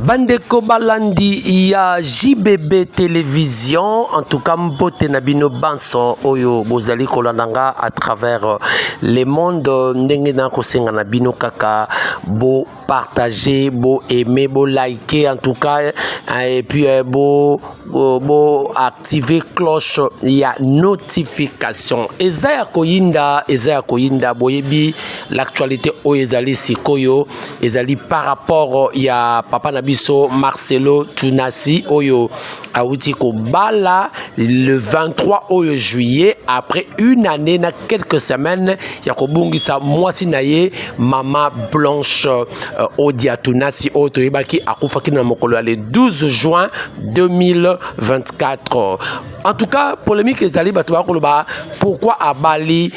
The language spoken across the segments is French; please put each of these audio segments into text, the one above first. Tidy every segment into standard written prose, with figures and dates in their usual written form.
Bandeko balandi ya JBB Télévision, en tout cas mbote nabino banso oyo bozali kolandanga à travers le monde ndenge na kosenga nabino kaka bo partager, bo aimer, bo liker en tout cas et puis bo activer cloche ya notification. Ezaya koyinda boyebi l'actualité oyo ezali sikoyo ezali par rapport ya papa Nabiso Marcelo Tunasi Oyo Aouti Bala le 23 juillet après une année na quelques semaines Yakobungisa Mwasi Naye Mama Blanche Odia Tunasi Oto Ibaki Akufaki na mokolo le 12 juin 2024. En tout cas, polémique ezali batuba koloba pourquoi Abali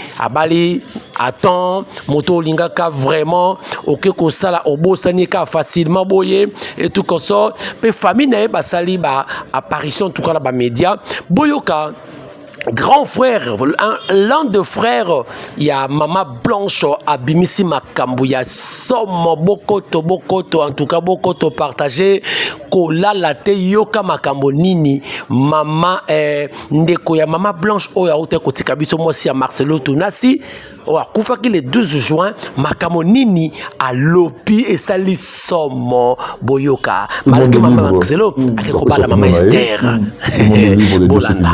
attend moto lingaka vraiment ok ko sala obosani ka facilement boye et tout comme ça pe famille na basali ba apparition tout cas la ba média boyoka grand frère, l'un de frères, il y a Maman Blanche Abimisi Makambu, il y a Somme Bokoto, en tout cas Bokoto partagé, Kola Late Yoka Makambo Nini, Maman Ndeko, il y a Maman Blanche Oya Ote Kotikabiso Mosi à Marcelo Tunasi, Koufaki le 12 juin, Makambo Nini à Lopi et Sali Somme Boyoka, malgré Maman Marcelo, Akekoba la Maman Esther, Bolanda.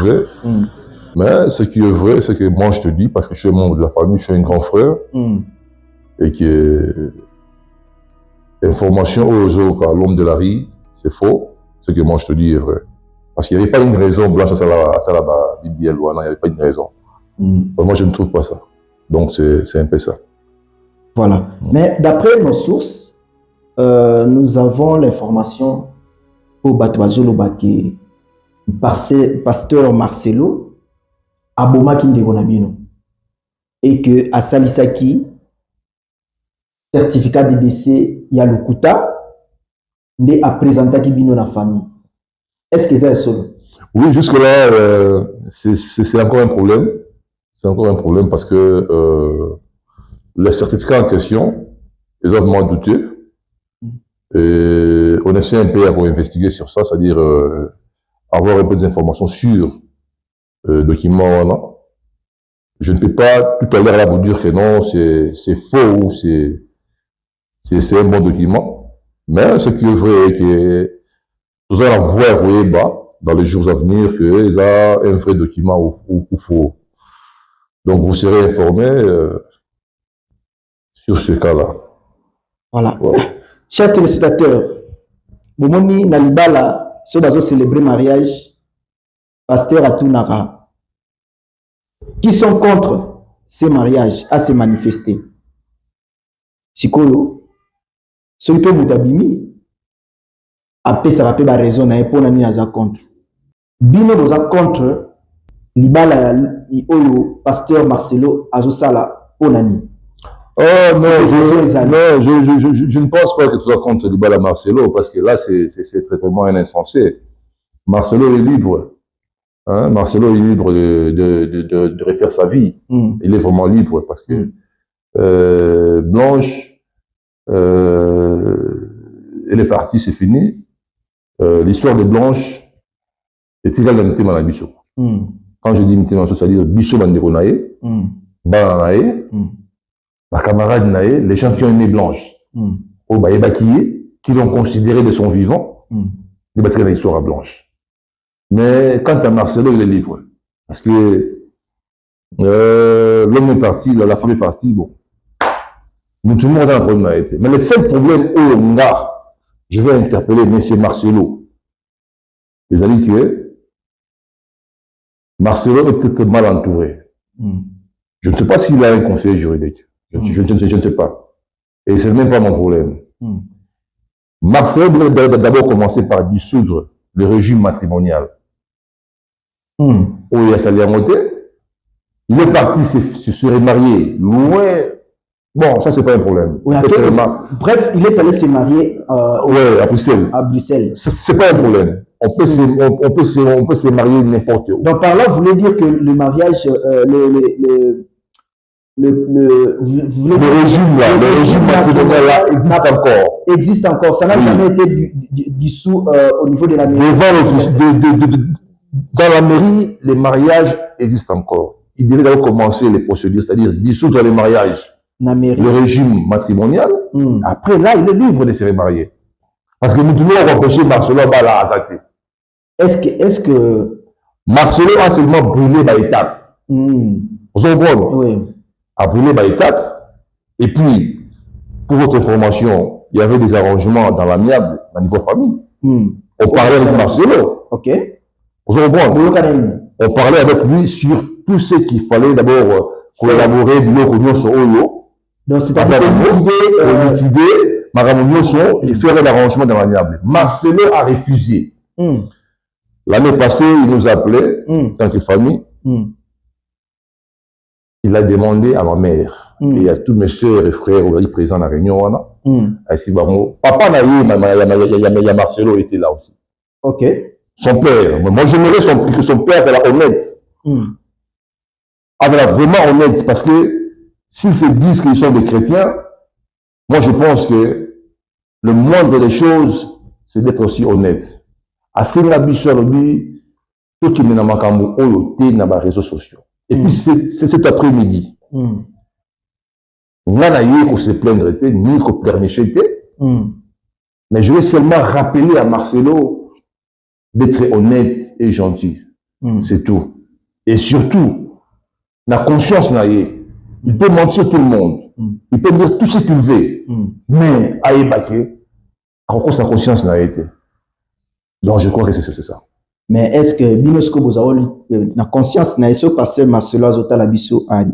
Mais ce qui est vrai, c'est que moi je te dis, parce que je suis un membre de la famille, je suis un grand frère, et que information aux autres, à l'homme de la rue, c'est faux. Ce que moi je te dis est vrai. Parce qu'il n'y avait pas une raison blanche à Salaba, Bibiel, il n'y avait pas une raison. Moi je ne trouve pas ça. Donc c'est un peu ça. Voilà. Mais d'après nos sources, nous avons l'information au Batouazolo Baki, pasteur Marcelo, Aboma Kindegonabino, et que à Salisaki, certificat de décès, il y a le Kouta, mais à présenter Kibino la famille. Est-ce que c'est solo? Oui, jusque-là, c'est encore un problème. C'est encore un problème parce que les certificats en question, ils doivent m'en douter. Et on essaie un peu à investiguer sur ça, c'est-à-dire avoir un peu d'informations sur documents. Non. Je ne peux pas tout à l'heure là vous dire que non, c'est faux ou c'est un bon document. Mais ce qui est vrai est que nous allons voir dans les jours à venir qu'il y a un vrai document ou faux. Donc vous serez informés sur ce cas-là. Voilà. Chers téléspectateurs, Momoni Nalibala, ceux qui ont célébré le mariage, pasteur Atunaka, qui sont contre ces mariages, à se manifester. Sikoyo, ceux qui ont été après ça va pas raison na pour nani aza contre. Bino boza contre libala oyo pasteur Marcelo azosala ponani. Oh non, je ne pense pas que tu sois contre libala Marcelo parce que là c'est vraiment un insensé. Marcelo est libre. Hein? Marcelo est libre de refaire sa vie. Il est vraiment libre parce que Blanche, elle est partie, c'est fini. L'histoire de Blanche est égale à Mité Manabiso. Quand je dis Mité Manabiso, c'est-à-dire Bisso Banderonae, Bananae, ma camarade Nae, les gens qui ont aimé Blanche, au Baïbakiye, qui l'ont considéré de son vivant, ils battraient l'histoire à Blanche. Mais quant à Marcelo, il est libre. Parce que l'homme est parti, la femme est partie, bon. Nous, tout le monde a un problème à été. Mais le seul problème où on a, je vais interpeller M. Marcelo. Les amis que Marcelo est peut-être mal entouré. Je ne sais pas s'il a un conseiller juridique. Je ne sais pas. Et ce n'est même pas mon problème. Marcelo doit d'abord commencer par dissoudre le régime matrimonial. Où il a sali à monter. Il est parti se remarier. Ouais. Bon, ça, c'est pas un problème. Oui, bref, il est allé se marier à Bruxelles. À Bruxelles. C'est pas un problème. On peut se marier n'importe où. Donc, par là, vous voulez dire que le mariage, le régime matrimonial là existe encore. Existe encore. Ça n'a jamais été dissous au niveau de la mairie. Dans la mairie, les mariages existent encore. Il devait d'abord commencer les procédures, c'est-à-dire dissoudre les mariages, le régime matrimonial. Après, là, il est libre de se remarier. Parce que nous devons empêcher Marcelo à Azate. Est-ce que Marcelo a seulement brûlé par étapes. Vous comprenez? Oui. A brûlé par étapes. Et puis, pour votre information, il y avait des arrangements dans l'amiable, au niveau famille. On parlait avec Marcelo. Ok. Vous comprenez? On parlait avec lui sur tout ce qu'il fallait d'abord collaborer, donc c'est-à-dire et faire l'arrangement dans l'amiable. Marcelo a refusé. L'année passée, il nous appelait, en tant que famille. Il a demandé à ma mère et à tous mes soeurs et frères présents à la réunion. Papa il y a Marcelo était là aussi. Ok. Son père. Moi, j'aimerais que son père soit honnête. Vraiment honnête, parce que s'ils se disent qu'ils sont des chrétiens, moi je pense que le moindre des choses, c'est d'être aussi honnête. Assez la lui, tout qui m'a makambo oyoté dans les réseaux sociaux. Et puis c'est cet après-midi. On n'a eu qu'on se plaindre, ni qu'on pleurnichait. Mais je vais seulement rappeler à Marcelo d'être honnête et gentil. C'est tout. Et surtout, la conscience n'a eu. Il peut mentir tout le monde. Il peut dire tout ce qu'il veut. Mais à Ebaké, à cause de sa conscience n'a été. Donc je crois que c'est ça. Mais est-ce que Binosco Bozaoli, la conscience n'a pas passé Marcelo Azota Labiso à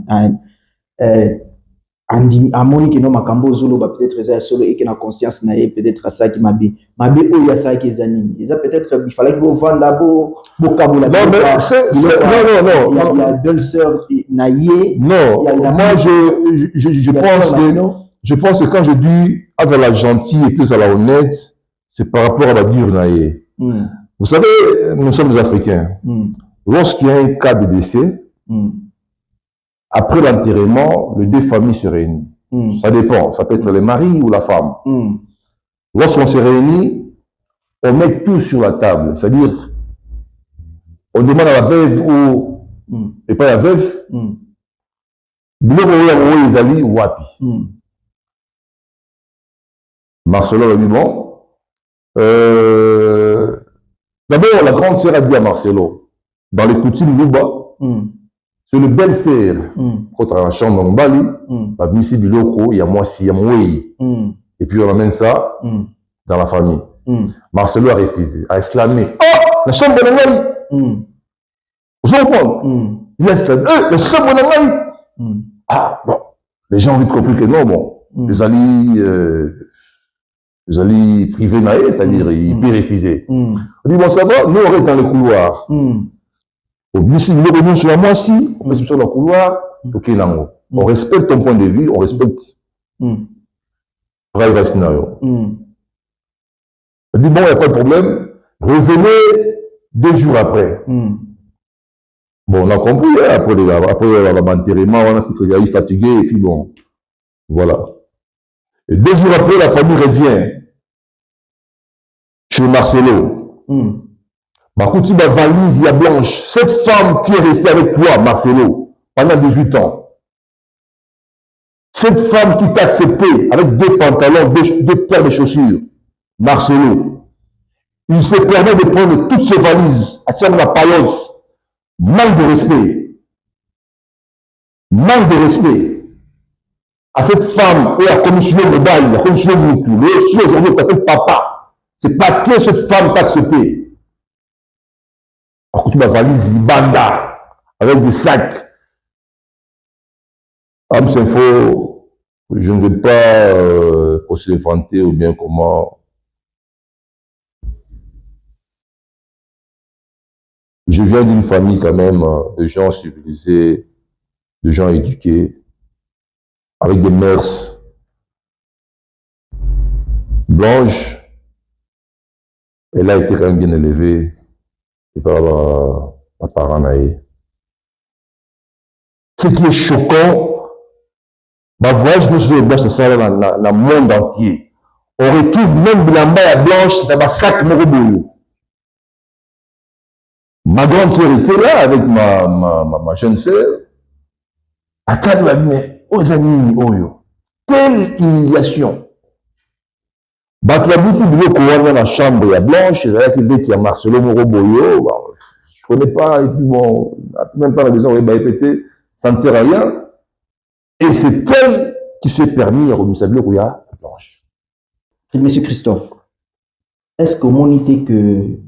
Monique non Makambo Zolo, peut-être ça solo et que la conscience n'a peut-être ça qui m'a dit. Ma bé ou ya ça qui est animé. Il peut-être il fallait que vous vendez d'abord beaucoup la. Non mais c'est non. Il y a belle-sœur Naïe. Non. Moi je pense que quand je dis avec la gentille et plus à la honnête, c'est par rapport à la dure Naïe. Vous savez, nous sommes des Africains. Lorsqu'il y a un cas de décès, après l'enterrement, les deux familles se réunissent. Ça dépend. Ça peut être le mari ou la femme. Lorsqu'on se réunit, on met tout sur la table. C'est-à-dire, on demande à la veuve et pas la veuve. Marcelo a dit bon. D'abord, la grande sœur a dit à Marcelo, dans les coutumes Luba, c'est le belle-sœur, quand on a la chambre en Bali, la Missy Biloko, il y a moi si, il y a moi. Et puis on amène ça dans la famille. Marcelo a refusé, a exclamé, oh, la chambre de l'Angaï! Vous comprenez? Il a exclamé, la chambre de l'Angaï! Ah, bon, les gens ont vite compris que non, bon, les alliés privés naïfs, c'est-à-dire, il peut refuser. On dit, bon, ça va, nous on reste dans le couloir. Au Missy Biloko, nous sur la moi si, on reste sur le couloir, ok, là, on respecte ton point de vue, on respecte. On dit, bon, il n'y a pas de problème. Revenez 2 jours après. Bon, on a compris, hein, après l'enterrement, on a fatigué, et puis bon, voilà. Et 2 jours après, la famille revient chez Marcelo. Écoute, ma valise, il y a Blanche. Cette femme qui est restée avec toi, Marcelo, pendant 18 ans. Cette femme qui t'a accepté avec 2 pantalons, 2 paires de chaussures, Marcelo, il se permet de prendre toutes ses valises à tirer la paillote. Manque de respect. Manque de respect à cette femme et à commission de bail, à commission de Moutou. Si aujourd'hui on t'appelle papa, c'est parce que cette femme t'a accepté. Écoute ma valise, Libanda, avec des sacs. Amsinfo, je ne veux pas se vanter ou bien comment. Je viens d'une famille quand même de gens civilisés, de gens éduqués, avec des mœurs. Blanche, elle a été quand même bien élevée par ma parent Naïe. Ce qui est choquant, Ma voyage, nous sommes blanches, ça dans le monde entier. On retrouve même de la maille blanche dans ma sac Moroboyo. Ma grande sœur était là avec ma jeune sœur. Attends, mais aux amis, oyo. Quelle humiliation! Batlabisi Bilo Kouane dans la chambre, il y a Blanche, il y a quelqu'un qui a Marcelo Moroboyo. Je ne connais pas, et puis bon, même pas la maison, il va répéter, ça ne sert à rien. Et c'est elle qui s'est permis à remettre Bilo Kouane Blanche. Monsieur Christophe, est-ce que mon idée que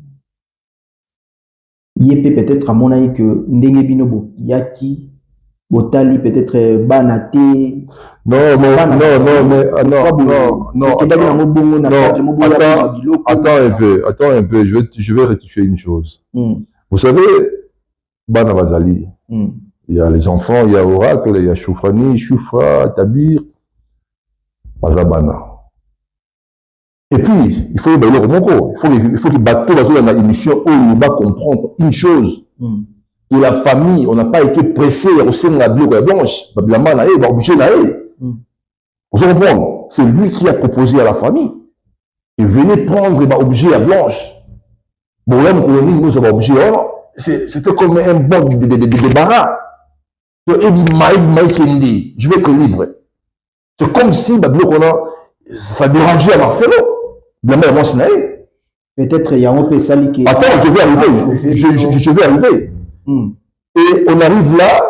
Yépe peut-être à mon avis que Ndenge Binobo Yaki Botali peut-être Banate. Non, attends un peu, je vais rectifier une chose. Vous savez, Bana Bazali, il y a les enfants, il y a Oracle, il y a Choufrani, Choufra, Tabir, Bazabana. Et puis, il faut que bateau dans l'émission où il va comprendre une chose. Que la famille, on n'a pas été pressé au sein de la Bible blanche. Vous comprenez? C'est lui qui a proposé à la famille. Et venez prendre l'objet à blanche. Bon, là, nous avons objet. C'était comme un bon de débarras. Je vais être libre. C'est comme si ça dérangeait à Marcelo. Peut-être il y a un peu sali qui. Attends, je vais arriver. Je vais arriver. Et on arrive là,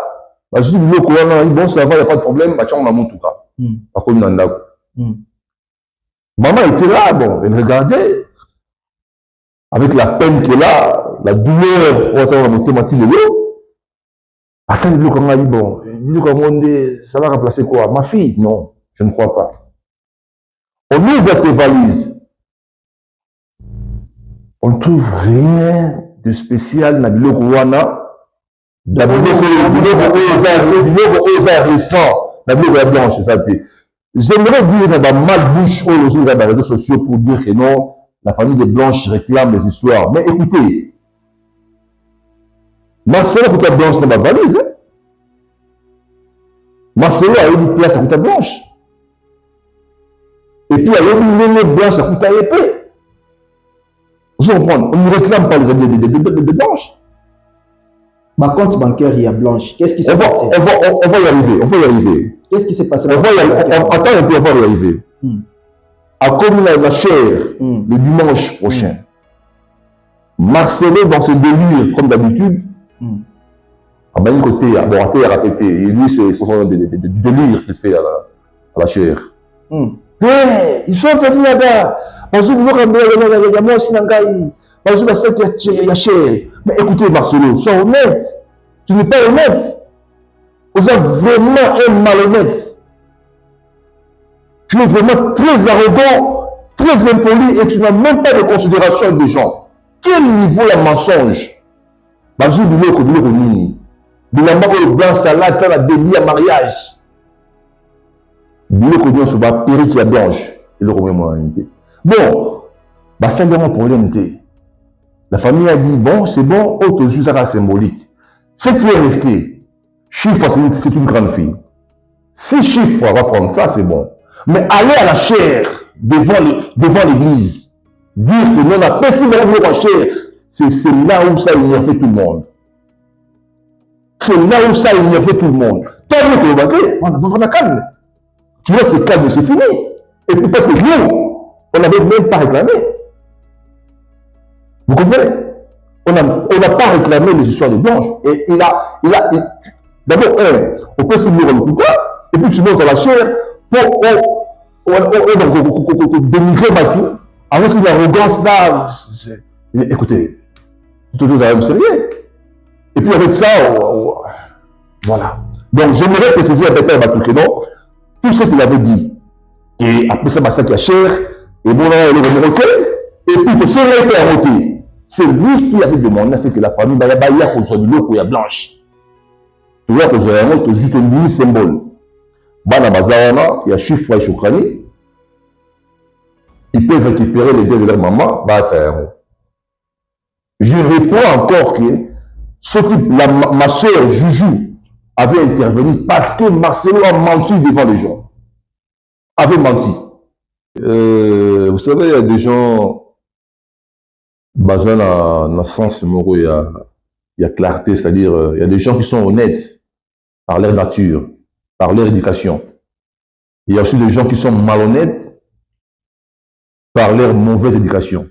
je dis bon, ça va, il n'y a pas de problème, en tout cas. Maman était là, bon, elle regardait, avec la peine qu'elle a, la douleur, attends, bon, ça va remplacer quoi? Ma fille? Non, je ne crois pas. On ouvre ses valises. On ne trouve rien de spécial dans le Rwanda. La blanche, ça dit. J'aimerais dire dans la malbouche dans les réseaux sociaux pour dire que non, la famille des Blanches réclame les histoires. Mais écoutez, Marcelo Kouta Blanche dans ma valise. Marcelo a eu une place à Kouta Blanche. Et puis il y a eu une ligne blanche à Kouta épée. Vous comprenez? On ne réclame pas les habits de Blanche. Ma compte bancaire, il y a Blanche. Qu'est-ce qui s'est passé? On va y arriver. Qu'est-ce qui s'est passé? Attends un peu, on va y arriver. À comme la chair, le dimanche prochain, Marcelo, dans ses délires, comme d'habitude, à un côté, à répéter, et lui, c'est son délire qu'il fait à la chair. Hey, ils sont venus là-bas. Mais écoutez, Marcelo, sois honnête. Tu n'es pas honnête. Vous êtes vraiment un malhonnête. Tu es vraiment très arrogant, très impoli et tu n'as même pas de considération des gens. Quel niveau la mensonge? Bazou Biloko Nini. Bilamba ko blanc salade, la délit à mariage. Biloko Nini sur la péri qui a blanche. Et le remet mon unité. Bon, c'est un problème. La famille a dit, bon, c'est bon, autre juste à la symbolique. Ce qui est resté, Chiffre, c'est une grande fille. Si Chiffre va prendre ça, c'est bon. Mais aller à la chair, devant l'église, dire que non, on a pas fait de la chair, c'est là où ça a fait tout le monde. C'est là où ça a fait tout le monde. Toi, on a calme. Tu vois, c'est calme, c'est fini. Et puis parce que nous, on n'avait même pas réclamé. Vous comprenez? On n'a pas réclamé les histoires de Blanche. Et d'abord, on peut se mettre le couteau, et puis tu montes à la chair pour dénigrer Batu, avec une arrogance là. Écoutez, tout le monde sérieux. Et puis avec ça, voilà. Donc j'aimerais préciser à Bata Batu que non, tout ce qu'il avait dit, et après ça, massacre la chair, et bon, là, il est recueilli, et puis que ce n'est pas arrêté. C'est lui qui avait demandé à ce que la famille Bayabaya soit du lot pour blanche. Tu vois que c'est juste un mini symbole. Bana Bazawana, il y a Chiffre et Chokrani. Ils peuvent récupérer les deux de leur maman. Je réponds encore que ce que ma soeur Juju avait intervenu parce que Marcelo a menti devant les gens. Avait menti. Vous savez, il y a des gens, basés dans le sens où il y a clarté, c'est-à-dire il y a des gens qui sont honnêtes par leur nature, par leur éducation. Il y a aussi des gens qui sont malhonnêtes par leur mauvaise éducation.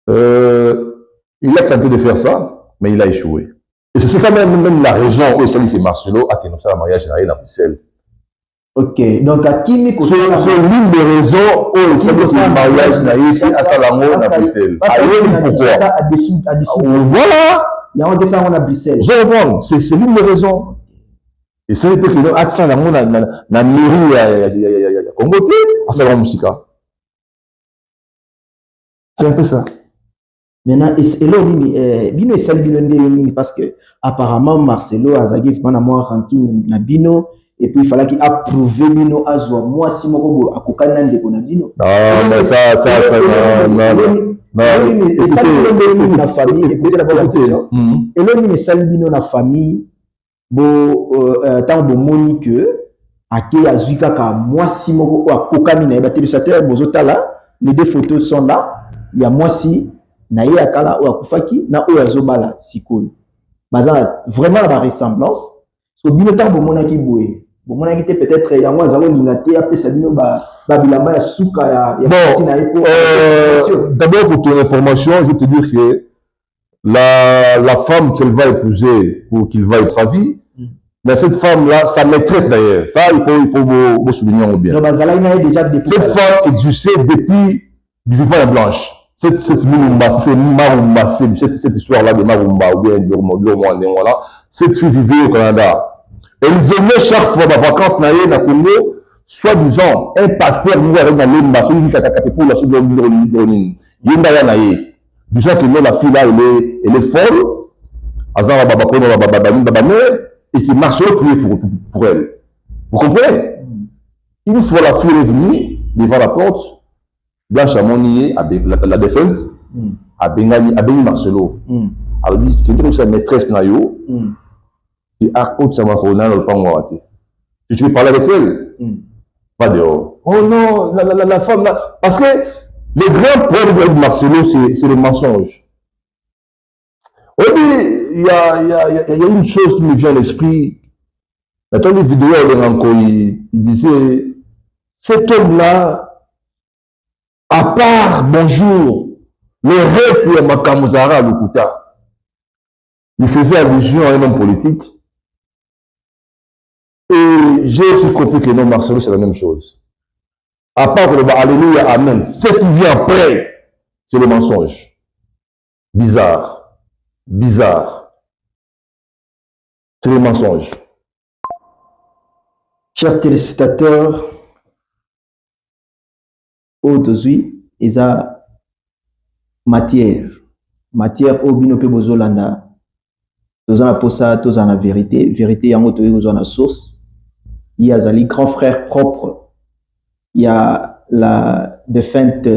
Il a tenté de faire ça, mais il a échoué. Et c'est ça même la raison où il s'agit que Marcelo a tenu ça le mariage à Bruxelles. Ok, donc à qui me c'est l'une des raisons où il s'agit que le mariage naïf à Salamo à Bruxelles. Pourquoi? Voilà! Il y a un dessin à Bruxelles. Je reprends, c'est l'une des raisons. Et ça veut dire qu'il y a un accent dans la mairie à Congo, à Salamo Moussika. C'est un peu ça. Maintenant, et là, Bino est salé parce que apparemment Marcelo a zagif moi ranking na Bino et puis il fallait qu'il approuve Bino à Zoa. Moi, si moi à Kokanan de Bonabino. Non, mais ça, non. Et ça, il la famille. Et puis la bonne question. Et là, il est salé Bino la famille. Bon, tant de Monique, à qui a Zuka ka moi si moi à Kokamina et téléspectateurs Bozotala, les deux photos sont là. Il y a moi si na ye akala ou akufaki na o azobala sikoyo baza vraiment la ressemblance so bino tant bomonaki boye bomonaki te peut-être yango azalo lingate apesa bino ba bilamba ya suka ya d'abord pour ton information je te dire que la femme qu'elle va épouser pour qu'il va sa vie mais cette femme là sa maîtresse d'ailleurs ça il faut souligner bien non cette femme exerçait depuis du vivant la blanche. Cette histoire-là de Marumba ou bien de là, cette fille vivait au Canada. Elle venait chaque fois en vacances dans Congo, soi-disant, un pasteur nous avec la Lemba, celui qui a tapé pour la chose de l'Indronine. Il y a un naïe. Du genre que la fille là, elle est folle, et qui marche pour elle. Vous comprenez? Une fois la fille est venue devant la porte, Blanche Amonier, la défense, a béni Marcelo. Alors, c'est dire que sa maîtresse Nayo, qui a côté sa marona, le pangouati. Tu veux parler avec elle? Pas dehors. Oh non, la femme là. Parce que le grand problème de Marcelo, c'est le mensonge. Oui, il y a une chose qui me vient à l'esprit. Dans une vidéo, il disait, cet homme-là, à part bonjour, le reste de Makamuzara Lukuta, il faisait allusion à un homme politique. Et j'ai aussi compris que non, Marcelo, c'est la même chose. À part le Alléluia, Amen, ce qui vient après, c'est le mensonge. Bizarre. Bizarre. C'est le mensonge. Chers téléspectateurs, aujourd'hui, il y a matière au binope bozolanda. Tous en pour ça, tous en la vérité. Vérité, en auto, tous en la source. Il y a les grands frères propres. Il y a la défunte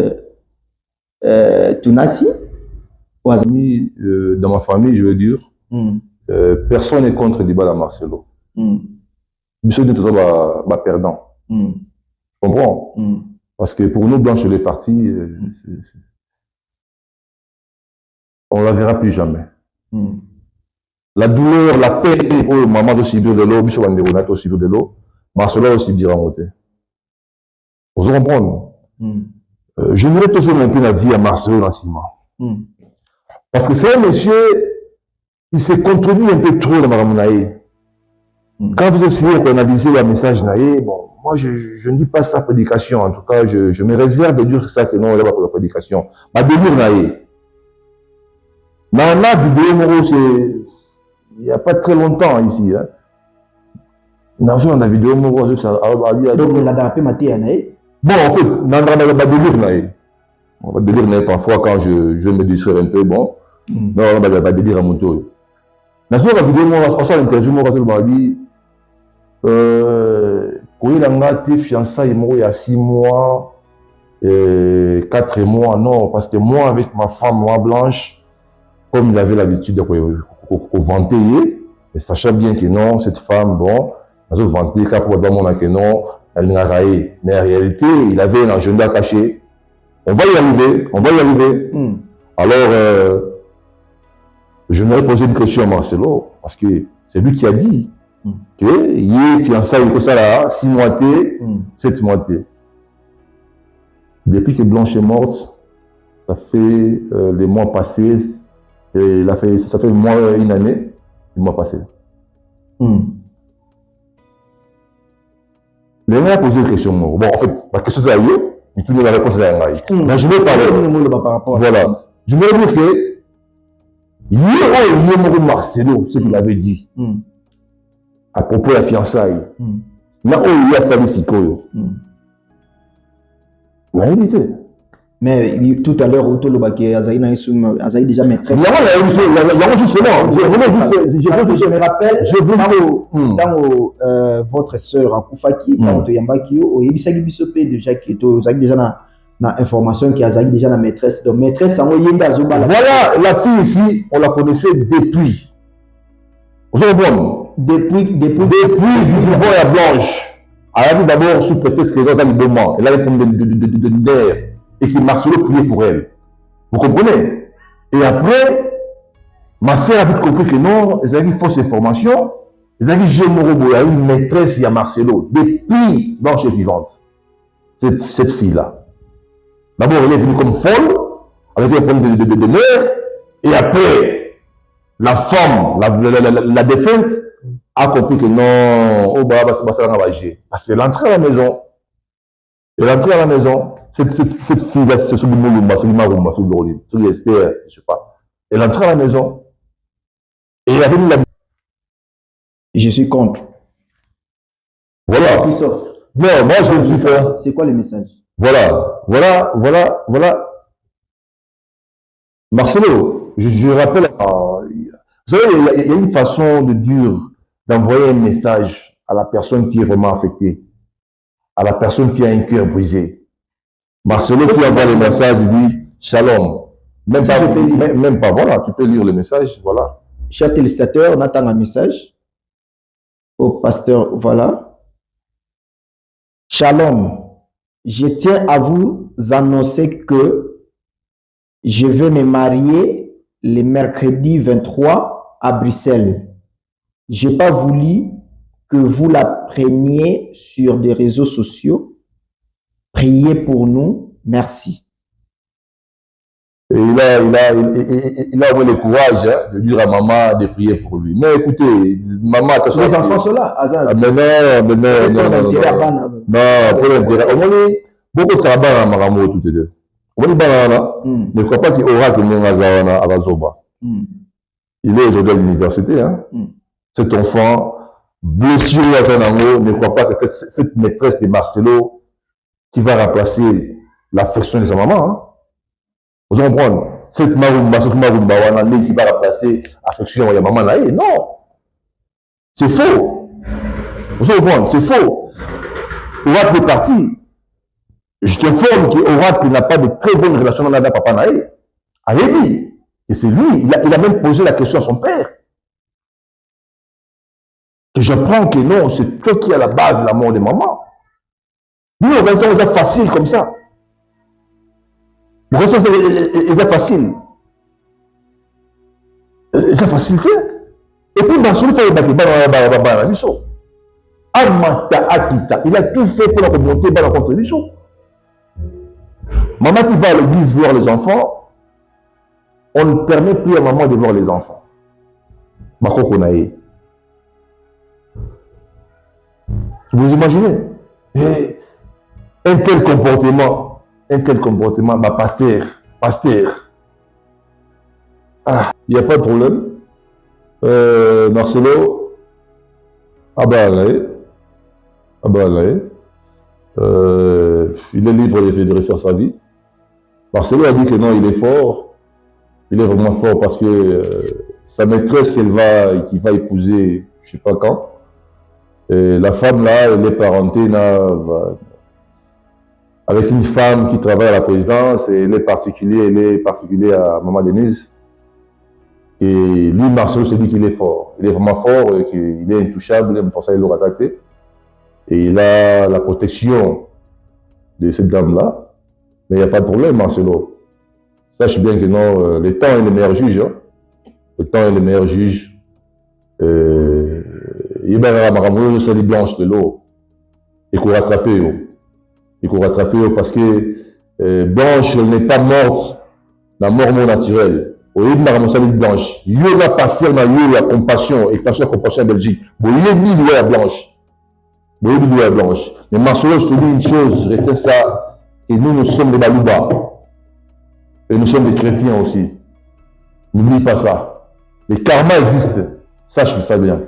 Tunasi. Dans ma famille, je veux dire, personne n'est contre Dybala Marcelo. Monsieur de tout ça, perdant. Tu comprends? Parce que pour nous, Blanche, les partis, on ne la verra plus jamais. La douleur, la peine, oh, maman de subir de l'eau, Bishop Anderonat de subir de l'eau, Marcelo aussi dira en côté. Vous comprenez? J'aimerais toujours un peu la vie à Marcelo Nassima. Parce que c'est un monsieur, il s'est contredit un peu trop dans Maramonaï. Quand vous essayez d'analyser le message Naïe, bon, moi je ne dis pas sa prédication, en tout cas je me réserve de dire ça que non, il n'y a pas pour la prédication. Ma délire Naïe. Dans la vidéo, il n'y a pas très longtemps ici. Hein. Dans la vidéo, ça a dit. Donc il a dérapé Maté Naïe. Bon, en fait, dans la délire Naïe. On va délire Naïe parfois quand je me distrais un peu, bon. Non, on va délire à mon tour. Dans la vidéo, on sort l'interview, on va dire. Quand il a été fiancé, il y a 6 mois, 4 mois, non, parce que moi, avec ma femme, moi blanche, comme il avait l'habitude de vanter, Et sachant bien que non, cette femme, bon, elle a vanté qu'à pour que non, elle n'a pas. Mais en réalité, il avait un agenda caché. On va y arriver, on va y arriver. Alors, je m'aurais posé une question à Marcelo, parce que c'est lui qui a dit qu'il est fiançailles comme ça là, 6 mois, 7 mois. Depuis que Blanche est morte, ça fait les mois passés, et ça fait une année, les mois passés. Les gens ont posé une question. Bon, en fait, la question c'est à eux, mais tout le monde a répondu à Ngaï. Mais je vais parler. Voilà. Je me dis que il y a Marcelo, ce qu'il avait dit à propos de la fiançaille. Là où il y a Sali Sikoyo. La réalité. Mais tout à l'heure, Azaï déjà maîtresse. Je me rappelle, dans votre sœur Akoufaki, dans Yambakio, il y a déjà qui est déjà dans information qui a déjà la maîtresse. Donc, maîtresse, voilà, la fille ici, on la connaissait depuis. Vous comprenez? Depuis la Blanche. Elle a dit d'abord sous prétexte qu'elle est dans le moment. Elle avait de d'air. Et que Marcelo priait pour elle. Vous comprenez? Et après, ma sœur a vite compris que non, elle a une fausse information. Elle a dit, j'ai une maîtresse, il y a Marcelo. Depuis Blanche est vivante. Cette fille-là. D'abord, elle est venue comme folle, avec un problème de mère. Et après, la femme, la défunte, a compris que non, oh bah, parce qu'elle est entrée à la maison. Elle est entrée à la maison. Cette fille-là, c'est sur le Moulumba, sur le Marumba, sur le Lorline, sur l'Esther, je sais pas. Elle est entrée à la maison. Et elle a venu la. Je suis contre. Voilà. Non, moi je suis fait. C'est quoi le message? Voilà. Marcelo, je rappelle, vous savez, il y a une façon de dire, d'envoyer un message à la personne qui est vraiment affectée, à la personne qui a un cœur brisé. Marcelo qui envoie le message, il dit Shalom. Même pas, voilà, tu peux lire le message, voilà. Cher téléspectateur, on attend un message au pasteur, voilà. Shalom, je tiens à vous annoncer que je vais me marier le mercredi 23 à Bruxelles. Je n'ai pas voulu que vous la preniez sur des réseaux sociaux. Priez pour nous, merci. Et il a le courage de dire à maman de prier pour lui. Mais écoutez, maman, attention. Les enfants sont là, mais non, pour l'intérêt. Beaucoup de sabbat à Maramo, tout est deux. On dit banana, mais je ne crois pas qu'il aura que mon Azarana à Vazoba. Il est aujourd'hui à l'université. Hein. Cet enfant, blessé à Zanango, ne croit pas que cette maîtresse de Marcelo qui va remplacer l'affection de sa maman. Hein. Vous comprenez? Cette Marumba, qui va remplacer l'affection de sa maman. Là, non. C'est faux. Vous comprenez? C'est faux. Ourat est parti. Je t'informe qu'Ourat n'a pas de très bonne relation avec la papa Naé. Avec lui. Et c'est lui. Il a même posé la question à son père. Que j'apprends que non, c'est toi qui es à la base de la mort de maman. Nous, on va dire facile comme ça. Le reste, c'est facile. C'est facilité. Et puis, dans son fait, il a tout fait pour la communauté contre lui. Maman qui va à l'église voir les enfants, on ne permet plus à maman de voir les enfants. Vous imaginez? Un tel comportement, bah, pasteur. Ah, il n'y a pas de problème. Marcelo, il est libre de refaire sa vie. Marcelo a dit que non, il est fort. Il est vraiment fort parce que sa maîtresse qui va épouser, je ne sais pas quand, la femme là, elle est parentée avec une femme qui travaille à la présidence et elle est particulière à Maman Denise. Et lui, Marcelo se dit qu'il est fort. Il est vraiment fort, qu'il est intouchable, il est pour ça il l'aura attaqué. Et il a la protection de cette dame-là. Mais il n'y a pas de problème, Marcelo. Sache bien que non, le temps est le meilleur juge. Hein. Le temps est le meilleur juge. Il y a des blanches de l'eau. Il faut rattraper. Il faut rattraper parce que Blanche n'est pas morte. La mort non naturelle. Il y a une blanche. Il y a passer dans la compassion, extension de compassion en Belgique. Il y a une loi blanche. Il y a une loi blanche. Mais Marcelo, je te dis une chose, je retiens ça, que nous sommes des Balouba. Et nous sommes des chrétiens aussi. N'oublie pas ça. Le karma existe. Sache ça bien.